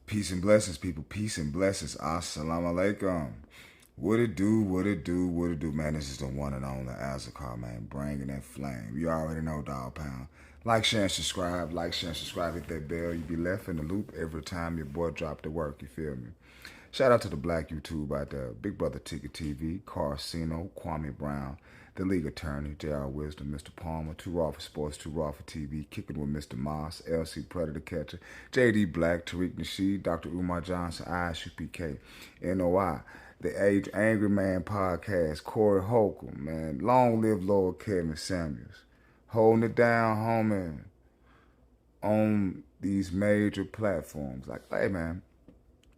Peace and blessings, people. Peace and blessings. Assalamu alaikum. What it do, what it do, what it do, man. This is the one and only Azakar, man. Bringing that flame. You already know, dog pound. Like, share, and subscribe. Like, share, and subscribe. Hit that bell. You be left in the loop every time your boy drop the work. You feel me? Shout out to the black YouTube out there. Big Brother Ticket TV, Carcino, Kwame Brown, the League Attorney, J.R. Wisdom, Mr. Palmer, Too Raw for Sports, Too Raw for TV, Kicking with Mr. Moss, LC Predator Catcher, J.D. Black, Tariq Nasheed, Dr. Umar Johnson, ISUPK, NOI, the Age Angry Man Podcast, Corey Holcomb, man. Long live Lord Kevin Samuels. Holding it down, homie, on these major platforms. Like, hey, man,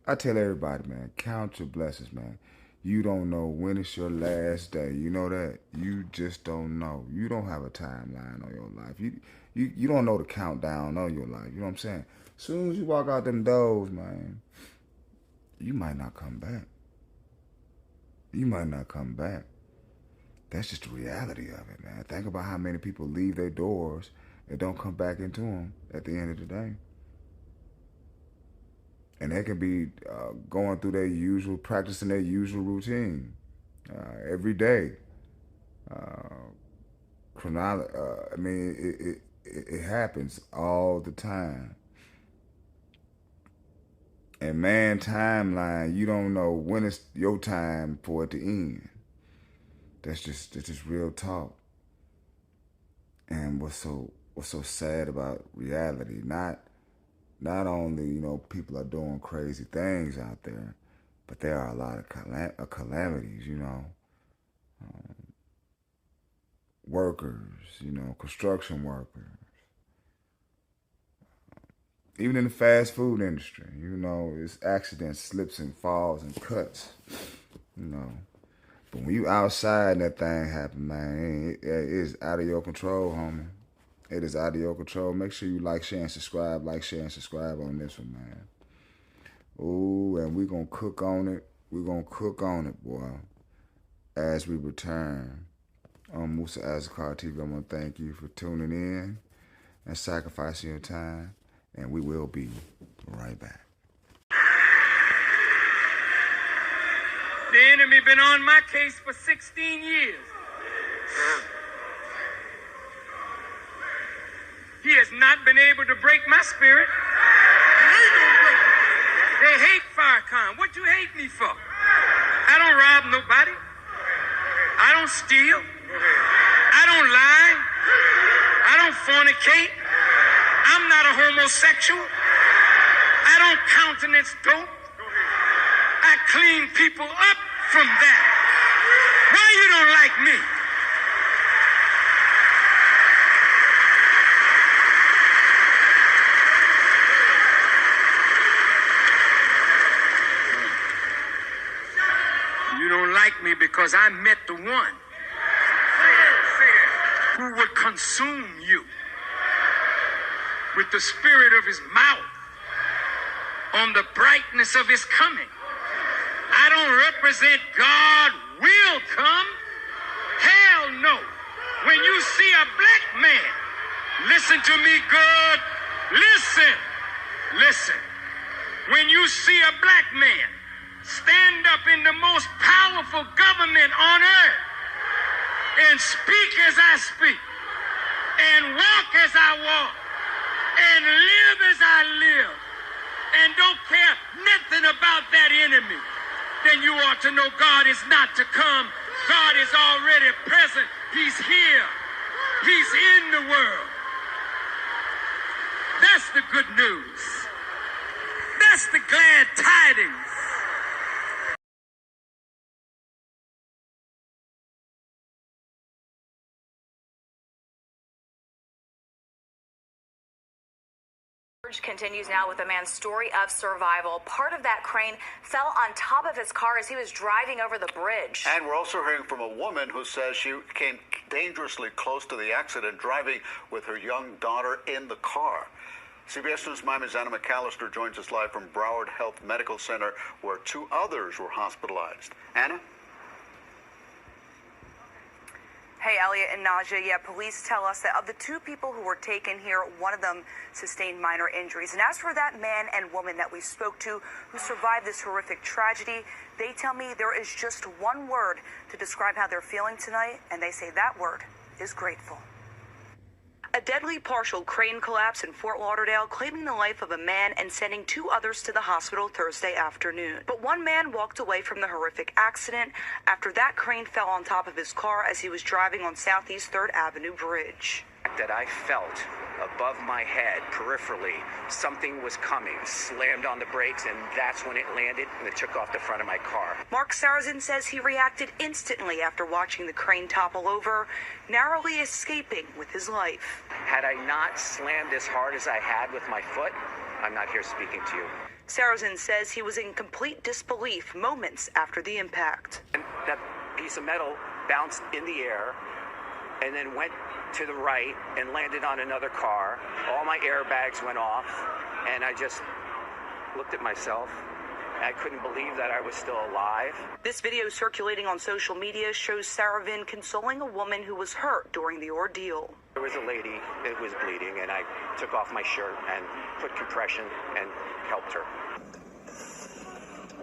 I tell everybody, man, count your blessings, man. You don't know when it's your last day. You know that? You just don't know. You don't have a timeline on your life. You don't know the countdown on your life. You know what I'm saying? As soon as you walk out them doors, man, you might not come back. You might not come back. That's just the reality of it, man. Think about how many people leave their doors and don't come back into them at the end of the day. And they can be going through their usual, practicing their usual routine every day. I mean, it happens all the time. And man, timeline, you don't know when it's your time for it to end. That's just real talk. And what's so sad about reality, not only, you know, people are doing crazy things out there, but there are a lot of calamities, you know. Workers, you know, construction workers. Even in the fast food industry, you know, it's accidents, slips and falls and cuts, you know. But when you outside and that thing happen, man, it is out of your control, homie. It is out of your control. Make sure you like, share, and subscribe. Like, share, and subscribe on this one, man. Ooh, and we're going to cook on it. We're going to cook on it, boy, as we return on Musa Azakar TV. I want to thank you for tuning in and sacrificing your time. And we will be right back. The enemy been on my case for 16 years. He has not been able to break my spirit. They hate Farrakhan. What you hate me for? I don't rob nobody. I don't steal. I don't lie. I don't fornicate. I'm not a homosexual. I don't countenance dope. I clean people up from that. Why you don't like me? You don't like me because I met the one who would consume you with the spirit of his mouth on the brightness of his coming. I don't represent God will come. Hell no. When you see a black man, listen to me good. Listen. When you see a black man stand up in the most powerful government on earth and speak as I speak and walk as I walk and live as I live and don't care nothing about that enemy, then you ought to know God is not to come. God is already present. He's here. He's in the world. That's the good news. That's the glad tidings. Continues now with a man's story of survival. Part of that crane fell on top of his car as he was driving over the bridge. And we're also hearing from a woman who says she came dangerously close to the accident driving with her young daughter in the car. CBS News' Miami's Anna McAllister joins us live from Broward Health Medical Center, where two others were hospitalized. Anna? Hey, Elliot and Naja. Yeah, police tell us that of the two people who were taken here, one of them sustained minor injuries. And as for that man and woman that we spoke to who survived this horrific tragedy, they tell me there is just one word to describe how they're feeling tonight, and they say that word is grateful. A deadly partial crane collapse in Fort Lauderdale, claiming the life of a man and sending 2 others to the hospital Thursday afternoon. But one man walked away from the horrific accident after that crane fell on top of his car as he was driving on Southeast 3rd Avenue Bridge. That I felt above my head, peripherally, something was coming, slammed on the brakes, and that's when it landed and it took off the front of my car. Mark Sarazin says he reacted instantly after watching the crane topple over, narrowly escaping with his life. Had I not slammed as hard as I had with my foot, I'm not here speaking to you. Sarazin says he was in complete disbelief moments after the impact. And that piece of metal bounced in the air and then went to the right and landed on another car. All my airbags went off, and I just looked at myself. I couldn't believe that I was still alive. This video circulating on social media shows Saravin consoling a woman who was hurt during the ordeal. There was a lady that was bleeding, and I took off my shirt and put compression and helped her.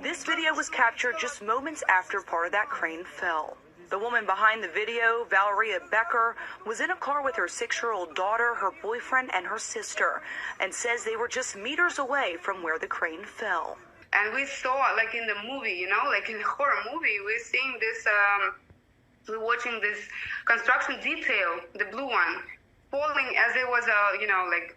This video was captured just moments after part of that crane fell. The woman behind the video, Valeria Becker, was in a car with her 6-year-old daughter, her boyfriend, and her sister, and says they were just meters away from where the crane fell. And we saw, like in the movie, you know, like in a horror movie, we're seeing this, we're watching this construction detail, the blue one, falling as it was a, you know, like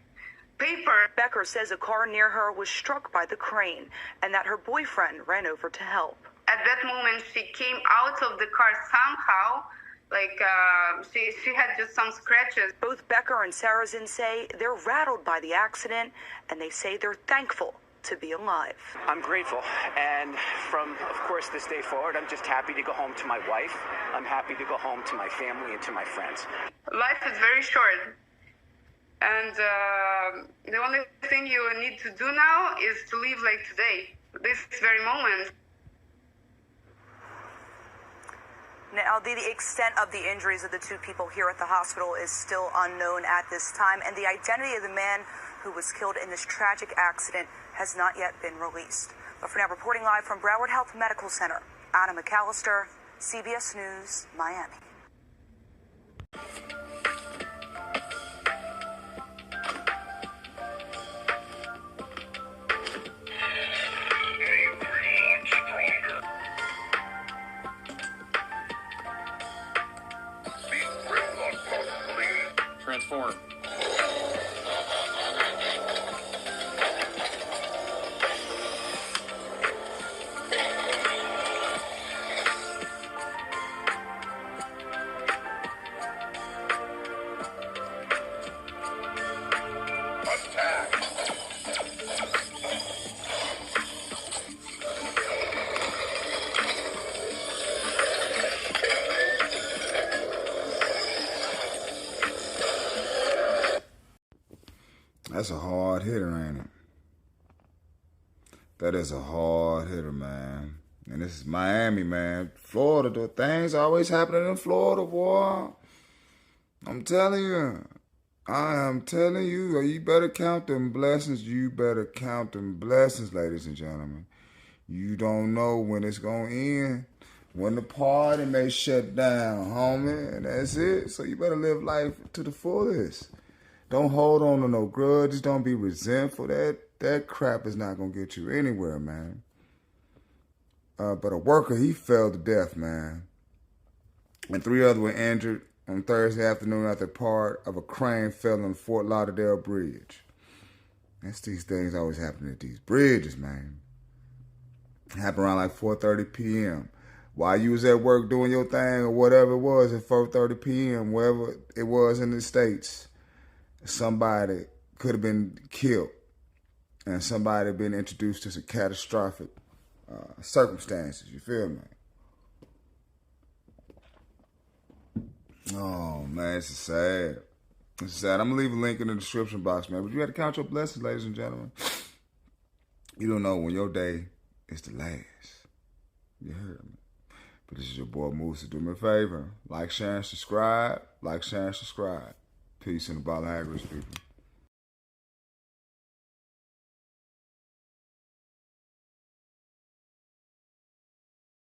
paper. Becker says a car near her was struck by the crane and that her boyfriend ran over to help. At that moment, she came out of the car somehow, like she had just some scratches. Both Becker and Sarazin say they're rattled by the accident, and they say they're thankful to be alive. I'm grateful, and from, of course, this day forward, I'm just happy to go home to my wife. I'm happy to go home to my family and to my friends. Life is very short, and the only thing you need to do now is to live like today, this very moment. Now, the extent of the injuries of the 2 people here at the hospital is still unknown at this time, and the identity of the man who was killed in this tragic accident has not yet been released. But for now, reporting live from Broward Health Medical Center, Anna McAllister, CBS News, Miami. Transform. That's a hard hitter, ain't it? That is a hard hitter, man. And this is Miami, man. Florida, the things always happening in Florida, boy. I'm telling you. I am telling you. You better count them blessings. You better count them blessings, ladies and gentlemen. You don't know when it's going to end. When the party may shut down, homie. And that's it. So you better live life to the fullest. Don't hold on to no grudges. Don't be resentful. That crap is not going to get you anywhere, man. But a worker, he fell to death, man. And 3 others were injured on Thursday afternoon after part of a crane fell on the Fort Lauderdale Bridge. That's these things always happen at these bridges, man. It happened around like 4:30 p.m. While you was at work doing your thing or whatever it was at 4:30 p.m., wherever it was in the States, somebody could have been killed and somebody been introduced to some catastrophic circumstances. You feel me? Oh, man, it's sad. It's sad. I'm going to leave a link in the description box, man. But you got to count your blessings, ladies and gentlemen. You don't know when your day is the last. You heard me. But this is your boy Moose. Do me a favor. Like, share, and subscribe. Like, share, and subscribe. Peace in the Ball Hagrid's, people.